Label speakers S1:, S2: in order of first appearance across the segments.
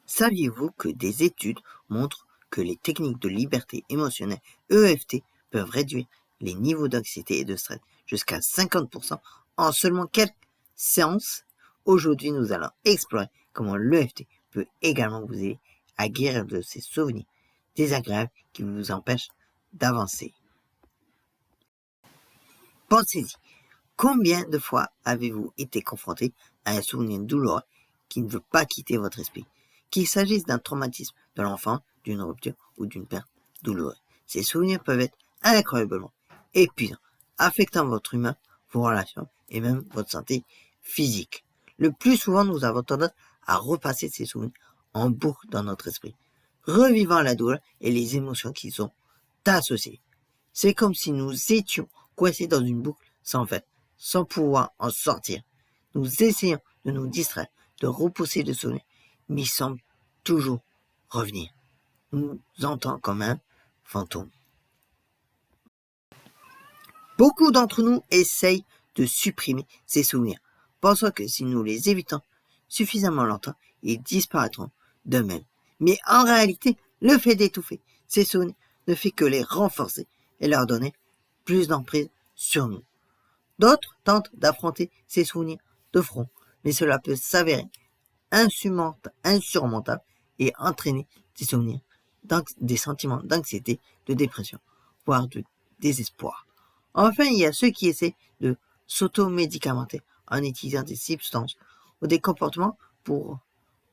S1: Saviez-vous que des études montrent que les techniques de liberté émotionnelle EFT peuvent réduire les niveaux d'anxiété et de stress jusqu'à 50% en seulement quelques séances? Aujourd'hui, nous allons explorer comment l'EFT peut également vous aider à guérir de ces souvenirs désagréables qui vous empêchent d'avancer. Pensez-y, combien de fois avez-vous été confronté à un souvenir douloureux qui ne veut pas quitter votre esprit? Qu'il s'agisse d'un traumatisme de l'enfant, d'une rupture ou d'une perte douloureuse. Ces souvenirs peuvent être incroyablement épuisants, affectant votre humeur, vos relations et même votre santé physique. Le plus souvent, nous avons tendance à repasser ces souvenirs en boucle dans notre esprit, revivant la douleur et les émotions qui y sont associées. C'est comme si nous étions coincés dans une boucle sans fin, sans pouvoir en sortir. Nous essayons de nous distraire, de repousser le souvenirs, mais il semble toujours revenir, nous entend comme un fantôme. Beaucoup d'entre nous essayent de supprimer ces souvenirs, pensant que si nous les évitons suffisamment longtemps, ils disparaîtront d'eux-mêmes. Mais en réalité, le fait d'étouffer ces souvenirs ne fait que les renforcer et leur donner plus d'emprise sur nous. D'autres tentent d'affronter ces souvenirs de front, mais cela peut s'avérer insurmontable et entraîner des sentiments d'anxiété, de dépression, voire de désespoir. Enfin, il y a ceux qui essaient de s'automédicamenter en utilisant des substances ou des comportements pour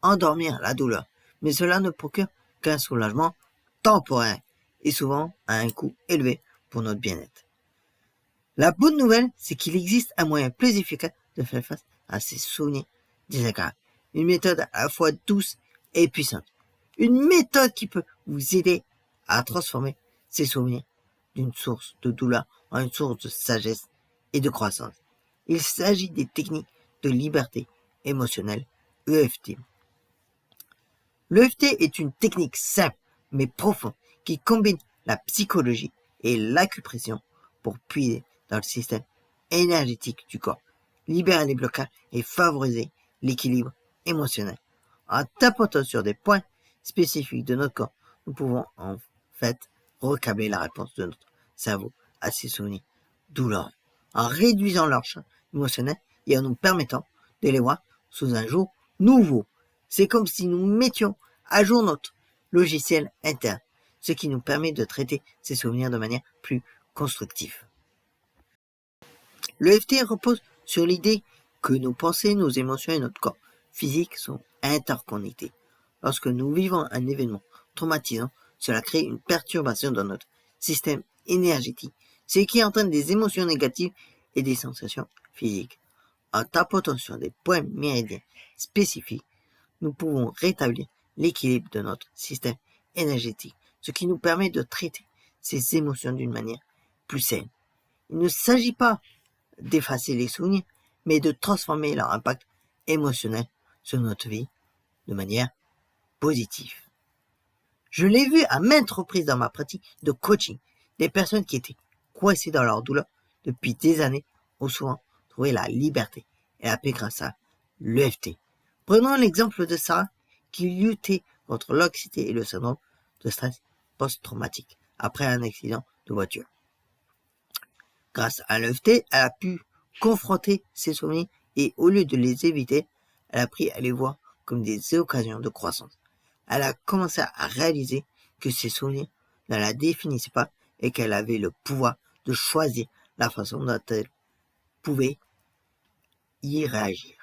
S1: endormir la douleur, mais cela ne procure qu'un soulagement temporaire et souvent à un coût élevé pour notre bien-être. La bonne nouvelle, c'est qu'il existe un moyen plus efficace de faire face à ces souvenirs désagréables. Une méthode à la fois douce et puissante. Une méthode qui peut vous aider à transformer ces souvenirs d'une source de douleur en une source de sagesse et de croissance. Il s'agit des techniques de liberté émotionnelle EFT. L'EFT est une technique simple mais profonde qui combine la psychologie et l'acupression pour puiser dans le système énergétique du corps, libérer les blocages et favoriser l'équilibre émotionnel. En tapotant sur des points spécifiques de notre corps, nous pouvons en fait recabler la réponse de notre cerveau à ces souvenirs douloureux, en réduisant leur champ émotionnel et en nous permettant de les voir sous un jour nouveau. C'est comme si nous mettions à jour notre logiciel interne, ce qui nous permet de traiter ces souvenirs de manière plus constructive. L'EFT repose sur l'idée que nos pensées, nos émotions et notre corps physique sont interconnectés. Lorsque nous vivons un événement traumatisant, cela crée une perturbation dans notre système énergétique, ce qui entraîne des émotions négatives et des sensations physiques. En tapotant sur des points méridiens spécifiques, nous pouvons rétablir l'équilibre de notre système énergétique, ce qui nous permet de traiter ces émotions d'une manière plus saine. Il ne s'agit pas d'effacer les souvenirs, mais de transformer leur impact émotionnel sur notre vie de manière positive. Je l'ai vu à maintes reprises dans ma pratique de coaching, des personnes qui étaient coincées dans leur douleur depuis des années ont souvent trouvé la liberté et la paix grâce à l'EFT. Prenons l'exemple de Sarah qui luttait contre l'anxiété et le syndrome de stress post-traumatique après un accident de voiture. Grâce à l'EFT, elle a pu confronter ses souvenirs et au lieu de les éviter, elle a appris à les voir comme des occasions de croissance. Elle a commencé à réaliser que ses souvenirs ne la définissaient pas et qu'elle avait le pouvoir de choisir la façon dont elle pouvait y réagir.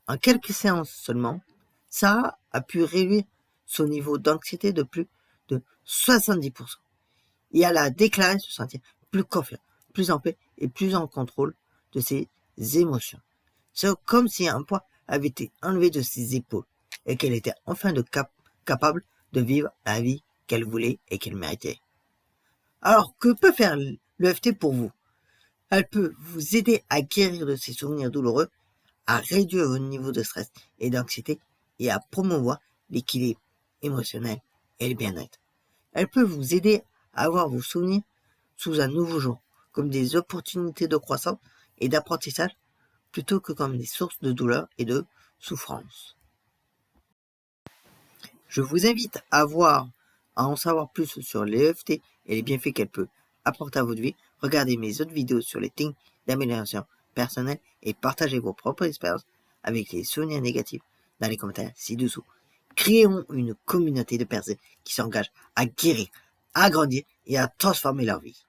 S1: En quelques séances seulement, Sarah a pu réduire son niveau d'anxiété de plus de 70%. Et elle a déclaré se sentir plus confiante, plus en paix et plus en contrôle de ses émotions. C'est comme si un poids avait été enlevé de ses épaules et qu'elle était enfin capable de vivre la vie qu'elle voulait et qu'elle méritait. Alors, que peut faire l'EFT pour vous? Elle peut vous aider à guérir de ces souvenirs douloureux, à réduire votre niveau de stress et d'anxiété et à promouvoir l'équilibre émotionnel et le bien-être. Elle peut vous aider à voir vos souvenirs sous un nouveau jour, comme des opportunités de croissance et d'apprentissage, plutôt que comme des sources de douleur et de souffrance. Je vous invite à en savoir plus sur l'EFT et les bienfaits qu'elle peut apporter à votre vie. Regardez mes autres vidéos sur les techniques d'amélioration personnelle et partagez vos propres expériences avec les souvenirs négatifs dans les commentaires ci-dessous. Créons une communauté de personnes qui s'engagent à guérir, à grandir et à transformer leur vie.